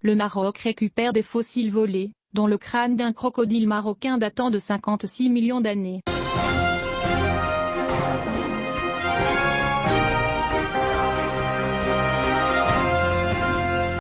le Maroc récupère des fossiles volés, dont le crâne d'un crocodile marocain datant de 56 millions d'années.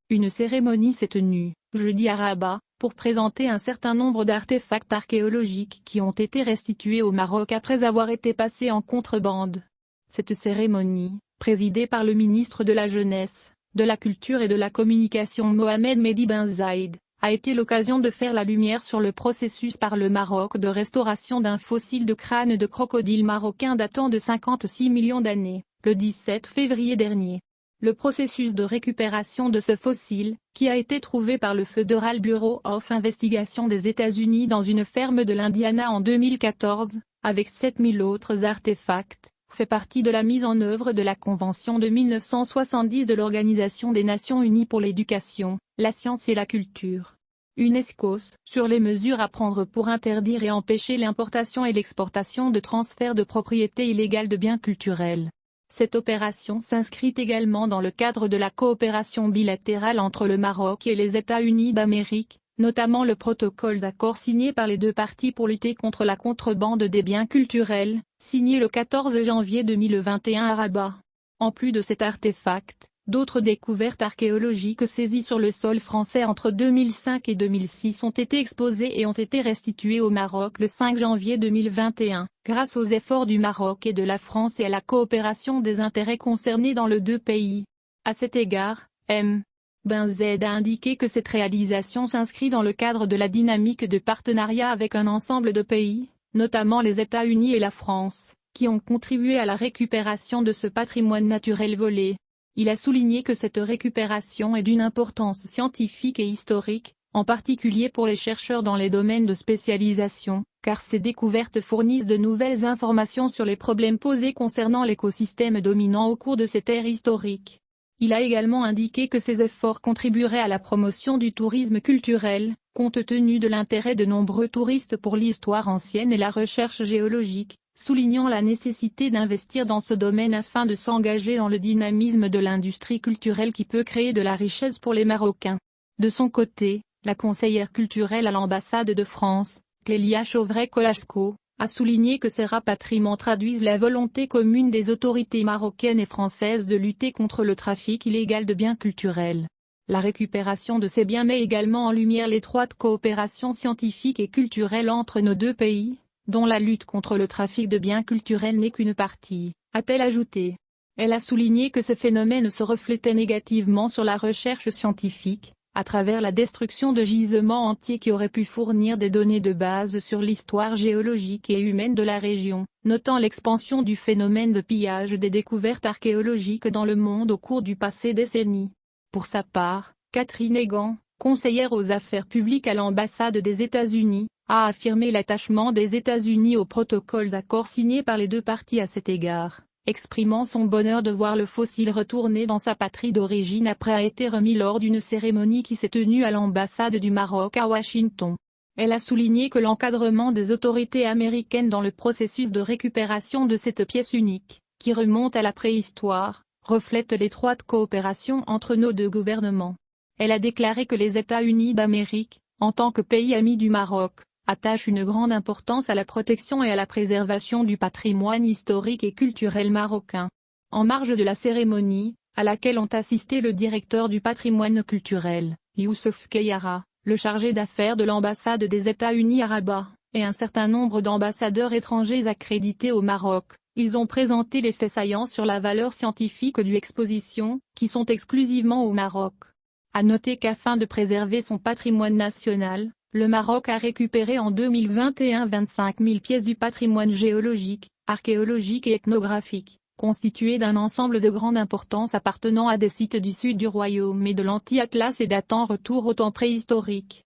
Une cérémonie s'est tenue, jeudi à Rabat, pour présenter un certain nombre d'artefacts archéologiques qui ont été restitués au Maroc après avoir été passés en contrebande. Cette cérémonie, présidée par le ministre de la Jeunesse, de la Culture et de la Communication Mohamed Mehdi Ben Zayed, a été l'occasion de faire la lumière sur le processus par le Maroc de restauration d'un fossile de crâne de crocodile marocain datant de 56 millions d'années, le 17 février dernier. Le processus de récupération de ce fossile, qui a été trouvé par le Federal Bureau of Investigation des États-Unis dans une ferme de l'Indiana en 2014, avec 7000 autres artefacts, fait partie de la mise en œuvre de la Convention de 1970 de l'Organisation des Nations Unies pour l'éducation, la science et la culture. UNESCOS, sur les mesures à prendre pour interdire et empêcher l'importation et l'exportation de transferts de propriété illégale de biens culturels. Cette opération s'inscrit également dans le cadre de la coopération bilatérale entre le Maroc et les États-Unis d'Amérique, notamment le protocole d'accord signé par les deux parties pour lutter contre la contrebande des biens culturels, signé le 14 janvier 2021 à Rabat. En plus de cet artefact, d'autres découvertes archéologiques saisies sur le sol français entre 2005 et 2006 ont été exposées et ont été restituées au Maroc le 5 janvier 2021, grâce aux efforts du Maroc et de la France et à la coopération des intérêts concernés dans les deux pays. À cet égard, M. Ben Zayed a indiqué que cette réalisation s'inscrit dans le cadre de la dynamique de partenariat avec un ensemble de pays, notamment les États-Unis et la France, qui ont contribué à la récupération de ce patrimoine naturel volé. Il a souligné que cette récupération est d'une importance scientifique et historique, en particulier pour les chercheurs dans les domaines de spécialisation, car ces découvertes fournissent de nouvelles informations sur les problèmes posés concernant l'écosystème dominant au cours de cette ère historique. Il a également indiqué que ces efforts contribueraient à la promotion du tourisme culturel, compte tenu de l'intérêt de nombreux touristes pour l'histoire ancienne et la recherche géologique, soulignant la nécessité d'investir dans ce domaine afin de s'engager dans le dynamisme de l'industrie culturelle qui peut créer de la richesse pour les Marocains. De son côté, la conseillère culturelle à l'ambassade de France, Clélia Chauvray-Colasco, a souligné que ces rapatriements traduisent la volonté commune des autorités marocaines et françaises de lutter contre le trafic illégal de biens culturels. La récupération de ces biens met également en lumière l'étroite coopération scientifique et culturelle entre nos deux pays, dont la lutte contre le trafic de biens culturels n'est qu'une partie, a-t-elle ajouté. Elle a souligné que ce phénomène se reflétait négativement sur la recherche scientifique, à travers la destruction de gisements entiers qui auraient pu fournir des données de base sur l'histoire géologique et humaine de la région, notant l'expansion du phénomène de pillage des découvertes archéologiques dans le monde au cours du passé décennie. Pour sa part, Catherine Egan, conseillère aux affaires publiques à l'ambassade des États-Unis, a affirmé l'attachement des États-Unis au protocole d'accord signé par les deux parties à cet égard, exprimant son bonheur de voir le fossile retourner dans sa patrie d'origine après avoir été remis lors d'une cérémonie qui s'est tenue à l'ambassade du Maroc à Washington. Elle a souligné que l'encadrement des autorités américaines dans le processus de récupération de cette pièce unique, qui remonte à la préhistoire, reflète l'étroite coopération entre nos deux gouvernements. Elle a déclaré que les États-Unis d'Amérique, en tant que pays ami du Maroc, attachent une grande importance à la protection et à la préservation du patrimoine historique et culturel marocain. En marge de la cérémonie, à laquelle ont assisté le directeur du patrimoine culturel, Youssef Kayara, le chargé d'affaires de l'ambassade des États-Unis à Rabat, et un certain nombre d'ambassadeurs étrangers accrédités au Maroc, ils ont présenté les faits saillants sur la valeur scientifique du exposition, qui sont exclusivement au Maroc. À noter qu'afin de préserver son patrimoine national, le Maroc a récupéré en 2021 25 000 pièces du patrimoine géologique, archéologique et ethnographique, constitué d'un ensemble de grande importance appartenant à des sites du sud du royaume et de l'Anti-Atlas et datant retour au temps préhistorique.